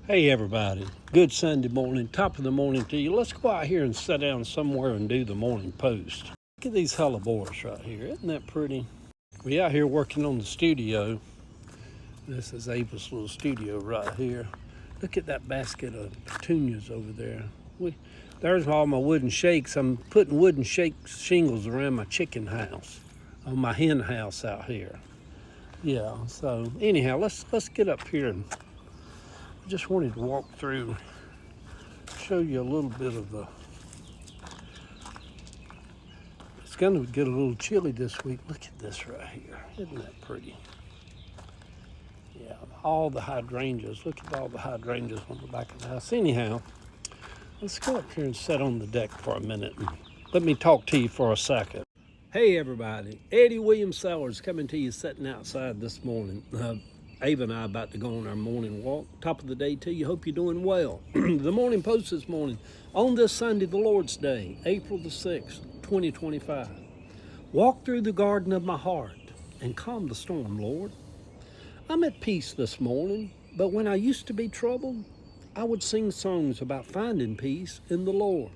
Hey everybody, good Sunday morning, top of the morning to you. Let's go out here and sit down somewhere and do the morning post. Look at these hellebores right here, isn't that pretty? We out here working on the studio. This is Ava's little studio right here. Look at that basket of petunias over there. There's all my wooden shakes. I'm putting wooden shingles around my chicken house, on my hen house out here. Yeah, so anyhow, let's get up here and just wanted to walk through, show you a little bit of it's going to get a little chilly this week. Look at this right here. Isn't that pretty? Yeah, all the hydrangeas. Look at all the hydrangeas on the back of the house. Anyhow, let's go up here and sit on the deck for a minute and let me talk to you for a second. Hey everybody, Eddie Williams Sellers coming to you sitting outside this morning. Ava and I about to go on our morning walk. Top of the day to you. Hope you're doing well. The morning post this morning on this Sunday, the Lord's Day, April the 6th, 2025. Walk through the garden of my heart and calm the storm, Lord. I'm at peace this morning, but when I used to be troubled, I would sing songs about finding peace in the Lord.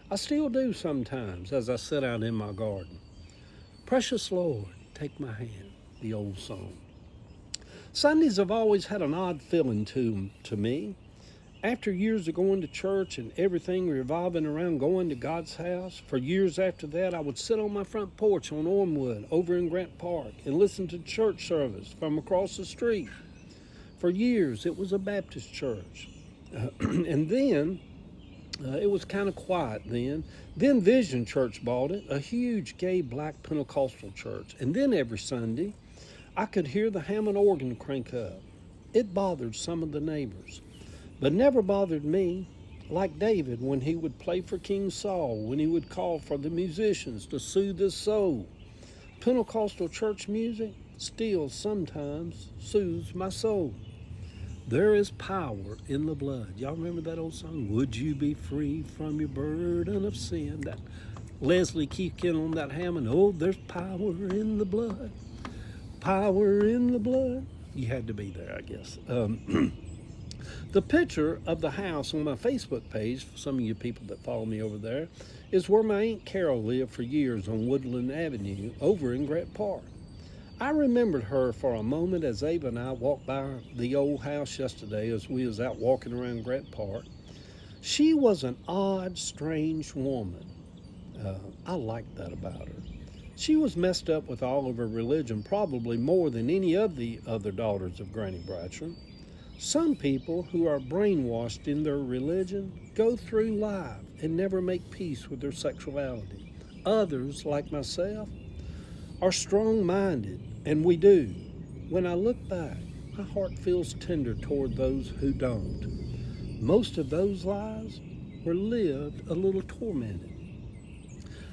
I still do sometimes as I sit out in my garden. Precious Lord, take my hand, the old song. Sundays have always had an odd feeling to me. After years of going to church and everything revolving around going to God's house, for years after that, I would sit on my front porch on Ormwood over in Grant Park and listen to church service from across the street. For years, it was a Baptist church. And then, it was kind of quiet then. Then Vision Church bought it, a huge gay black Pentecostal church. And then every Sunday, I could hear the Hammond organ crank up. It bothered some of the neighbors, but never bothered me, like David when he would play for King Saul, when he would call for the musicians to soothe his soul. Pentecostal church music still sometimes soothes my soul. There is power in the blood. Y'all remember that old song? Would you be free from your burden of sin? That Leslie Keegan on that Hammond. Oh, there's power in the blood. Power in the blood. You had to be there, I guess. The picture of the house on my Facebook page, for some of you people that follow me over there, is where my Aunt Carol lived for years on Woodland Avenue over in Grant Park. I remembered her for a moment as Ava and I walked by the old house yesterday as we was out walking around Grant Park. She was an odd, strange woman. I liked that about her. She was messed up with all of her religion, probably more than any of the other daughters of Granny Bratcher. Some people who are brainwashed in their religion go through life and never make peace with their sexuality. Others, like myself, are strong-minded, and we do. When I look back, my heart feels tender toward those who don't. Most of those lives were lived a little tormented.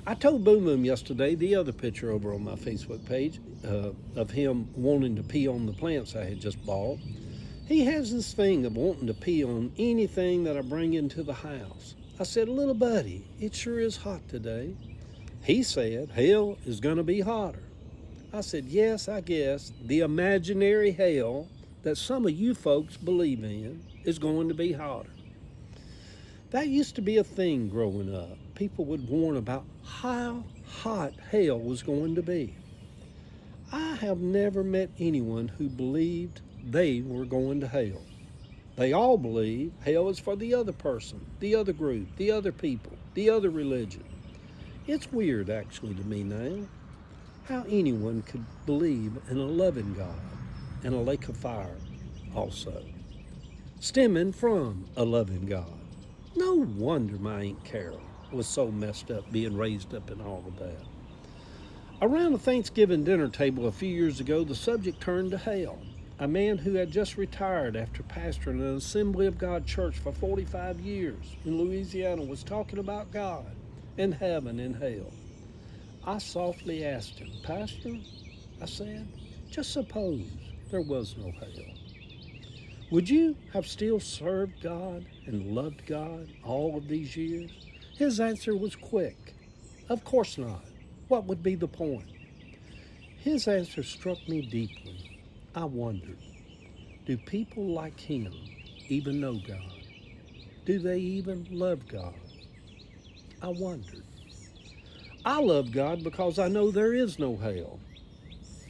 I told Boom Boom yesterday, the other picture over on my Facebook page, of him wanting to pee on the plants I had just bought. He has this thing of wanting to pee on anything that I bring into the house. I said, little buddy, it sure is hot today. He said, hell is going to be hotter. I said, yes, I guess the imaginary hell that some of you folks believe in is going to be hotter. That used to be a thing growing up. People would warn about how hot hell was going to be. I have never met anyone who believed they were going to hell. They all believe hell is for the other person, the other group, the other people, the other religion. It's weird actually to me now how anyone could believe in a loving God and a lake of fire also, stemming from a loving God. No wonder my Aunt Carol was so messed up being raised up in all of that. Around a Thanksgiving dinner table a few years ago, the subject turned to hell. A man who had just retired after pastoring an Assembly of God church for 45 years in Louisiana was talking about God and heaven and hell. I softly asked him, Pastor, I said, just suppose there was no hell. Would you have still served God and loved God all of these years? His answer was quick. Of course not. What would be the point? His answer struck me deeply. I wondered, do people like him even know God? Do they even love God? I wondered. I love God because I know there is no hell.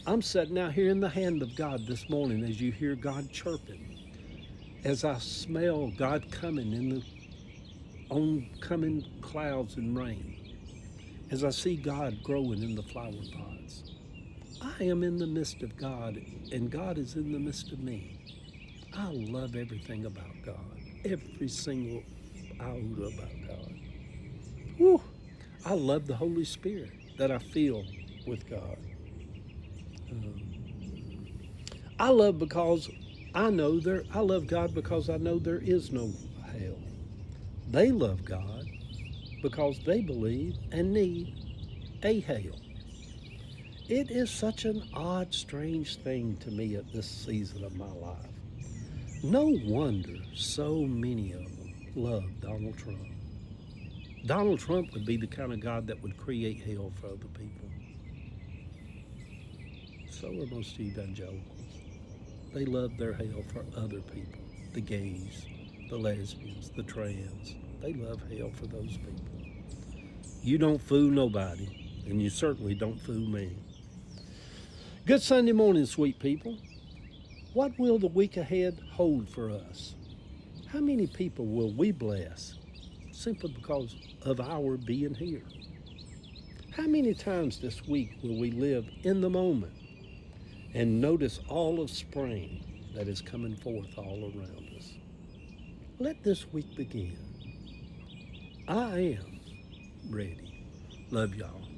I'm sitting out here in the hand of God this morning as you hear God chirping, as I smell God coming in the oncoming clouds and rain, as I see God growing in the flower pots. I am in the midst of God, and God is in the midst of me. I love everything about God, every single iota about God. Whew. I love the Holy Spirit that I feel with God. I love because I love God because I know there is no hell. They love God because they believe and need a hell. It is such an odd, strange thing to me at this season of my life. No wonder so many of them love Donald Trump. Donald Trump would be the kind of God that would create hell for other people. So are most evangelicals. They love their hell for other people. The gays, the lesbians, the trans. They love hell for those people. You don't fool nobody, and you certainly don't fool me. Good Sunday morning, sweet people. What will the week ahead hold for us? How many people will we bless simply because of our being here? How many times this week will we live in the moment and notice all of spring that is coming forth all around us? Let this week begin. I am ready. Love y'all.